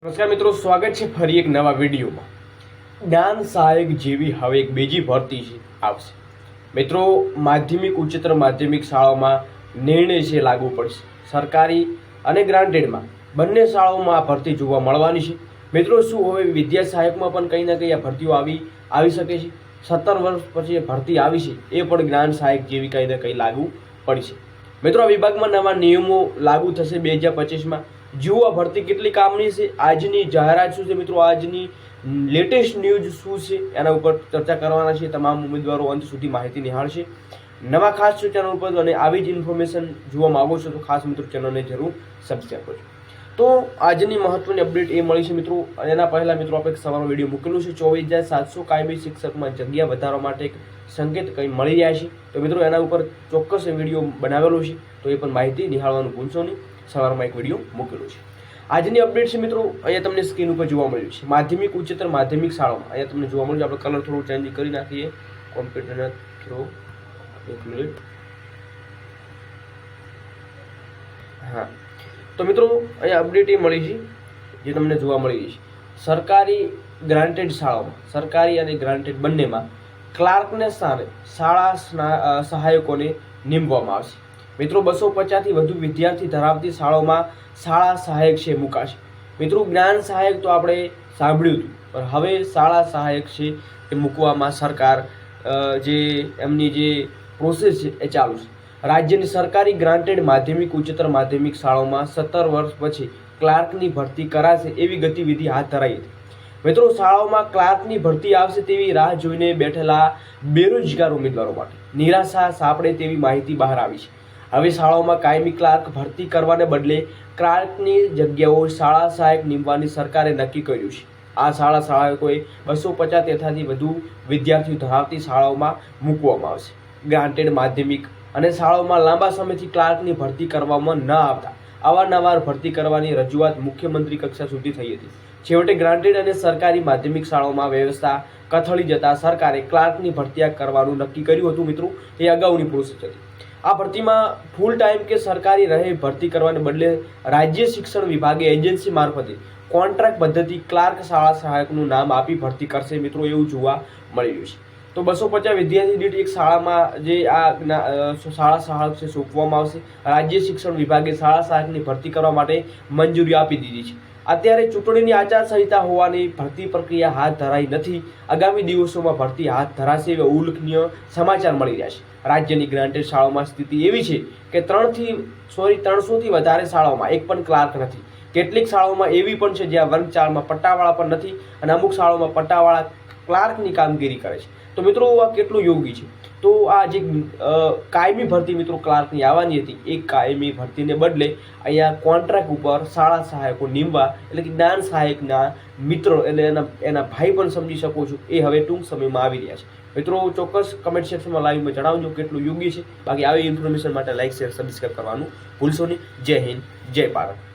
નમસ્કાર મિત્રો, સ્વાગત છે ફરી એક નવા વિડીયોમાં। જ્ઞાન સહાયક જેવી હવે એક બીજી ભરતી આવશે। મિત્રો, માધ્યમિક ઉચ્ચતર માધ્યમિક શાળાઓમાં નિર્ણય છે લાગુ પડશે। સરકારી અને ગ્રાન્ટેડમાં બંને શાળાઓમાં આ ભરતી જોવા મળવાની છે। મિત્રો, શું હવે વિદ્યા સહાયકમાં પણ કંઈ ના કંઈ આ ભરતીઓ આવી શકે છે? 17 વર્ષ પછી એ ભરતી આવી છે એ પણ જ્ઞાન સહાયક જેવી કંઈ ના કંઈ લાગુ પડશે। મિત્રો, આ વિભાગમાં નવા નિયમો લાગુ થશે 2025માં। જુઓ આ ભરતી કેટલી કામની છે, આજની જાહેરાત શું છે મિત્રો, આજની લેટેસ્ટ ન્યૂઝ શું છે એના ઉપર ચર્ચા કરવાના છે। તમામ ઉમેદવારો અંત સુધી માહિતી નિહાળશે। નવા ખાસ ચેનલ ઉપર અને આવી જ ઇન્ફોર્મેશન જોવા માંગો છો તો ખાસ મિત્રો ચેનલને જરૂર સબસ્ક્રાઈબ કરજો। તો આજની મહત્વની અપડેટ એ મળી છે મિત્રો। એના પહેલાં મિત્રો આપણે એક સવારનો વિડીયો મૂકેલું છે। 24,700 કાયમી શિક્ષકમાં જગ્યા વધારવા માટે એક સંકેત કંઈ મળી રહ્યા છે તો મિત્રો એના ઉપર ચોક્કસ વિડીયો બનાવેલો છે, તો એ પણ માહિતી નિહાળવાનું ભૂલશો નહીં। સવારમાં એક વિડીયો મૂકેલો છે। આજની અપડેટ છે મિત્રો, અહીંયા તમને સ્ક્રીન ઉપર જોવા મળ્યું છે માધ્યમિક ઉચ્ચતર માધ્યમિક શાળામાં। અહીંયા તમને જોવા મળ્યું છે, આપણે કલર થોડું ચેન્જ કરી નાખીએ કોમ્પ્યુટરના થ્રુ। એક મિનિટ, હા। તો મિત્રો અહીંયા અપડેટ એ મળી છે જે તમને જોવા મળી રહી છે। સરકારી ગ્રાન્ટેડ શાળાઓમાં, સરકારી અને ગ્રાન્ટેડ બંનેમાં ક્લાર્કને સ્થાને શાળા સહાયકોને નીમવામાં આવશે। મિત્રો, 250થી વધુ વિદ્યાર્થી ધરાવતી શાળાઓમાં શાળા સહાયક છે મુકાશે। મિત્રો, જ્ઞાન સહાયક તો આપણે સાંભળ્યું હતું, પણ હવે શાળા સહાયક છે એ મૂકવામાં સરકાર જે એમની જે પ્રોસેસ છે એ ચાલુ છે। રાજ્યની સરકારી ગ્રાન્ટેડ માધ્યમિક ઉચ્ચતર માધ્યમિક શાળાઓમાં 17 વર્ષ પછી ક્લાર્કની ભરતી કરાશે એવી ગતિવિધિ હાથ ધરાઈ હતી। મિત્રો, શાળાઓમાં ક્લાર્કની ભરતી આવશે તેવી રાહ જોઈને બેઠેલા બેરોજગાર ઉમેદવારો માટે નિરાશા સાંપડે તેવી માહિતી બહાર આવી છે। હવે શાળાઓમાં કાયમી ક્લાર્ક ભરતી કરવાને બદલે ક્લાર્કની જગ્યાઓ શાળા સહાયક નીમવાની સરકારે નક્કી કર્યું છે। આ શાળા સહાયકોએ 250 તેથાથી વધુ વિદ્યાર્થીઓ ધરાવતી શાળાઓમાં મૂકવામાં આવશે। ગ્રાન્ટેડ માધ્યમિક અને શાળાઓમાં લાંબા સમયથી ક્લાર્કની ભરતી કરવામાં ન આવતા અવારનવાર ભરતી કરવાની રજૂઆત મુખ્યમંત્રી કક્ષા સુધી થઈ હતી। છેવટે ગ્રાન્ટેડ અને સરકારી માધ્યમિક શાળાઓમાં વ્યવસ્થા કથળી જતા સરકારે ક્લાર્કની ભરતી કરવાનું નક્કી કર્યું હતું। મિત્રો, એ અગાઉની પ્રોસેસ હતી। આ ભરતીમાં ફૂલ ટાઈમ કે સરકારી રહે ભરતી કરવાને બદલે રાજ્ય શિક્ષણ વિભાગે એજન્સી મારફતે કોન્ટ્રાક્ટ પદ્ધતિ ક્લાર્ક શાળા સહાયકનું નામ આપી ભરતી કરશે। મિત્રો, એવું જોવા મળી રહ્યું છે। તો 250 વિદ્યાર્થી દીઠ એક શાળામાં જે આ શાળા સહાયક છે સોંપવામાં આવશે। રાજ્ય શિક્ષણ વિભાગે શાળા સહાયકની ભરતી કરવા માટે મંજૂરી આપી દીધી છે। અત્યારે ચૂંટણીની આચારસંહિતા હોવાની ભરતી પ્રક્રિયા હાથ ધરાઈ નથી। આગામી દિવસોમાં ભરતી હાથ ધરાશે એવા ઉલ્લેખનીય સમાચાર મળી રહ્યા છે। રાજ્યની ગ્રાન્ટેડ શાળાઓમાં સ્થિતિ એવી છે કે 300થી વધારે શાળાઓમાં એક પણ ક્લાર્ક નથી। કેટલીક શાળાઓમાં એવી પણ છે જ્યાં વર્ગ 4માં પટ્ટાવાળા પણ નથી અને અમુક શાળાઓમાં પટ્ટાવાળા ક્લાર્કની કામગીરી કરે છે। તો મિત્રો, આ કેટલું યોગ્ય છે? તો આ જે કાયમી ભરતી મિત્રો ક્લાર્કની આવવાની હતી એ કાયમી ભરતીને બદલે અહીંયા કોન્ટ્રાક્ટ ઉપર શાળા સહાયકો નીમવા, એટલે કે જ્ઞાન સહાયકના મિત્રો એટલે એના ભાઈ પણ સમજી શકો છો, એ હવે ટૂંક સમયમાં આવી રહ્યા છે। મિત્રો, ચોક્કસ કમેન્ટ સેક્શનમાં લાઈવમાં જણાવજો કેટલું યોગ્ય છે। બાકી આવી ઇન્ફોર્મેશન માટે લાઈક શેર સબસ્ક્રાઈબ કરવાનું ભૂલશો નહીં। જય હિન્દ, જય ભારત।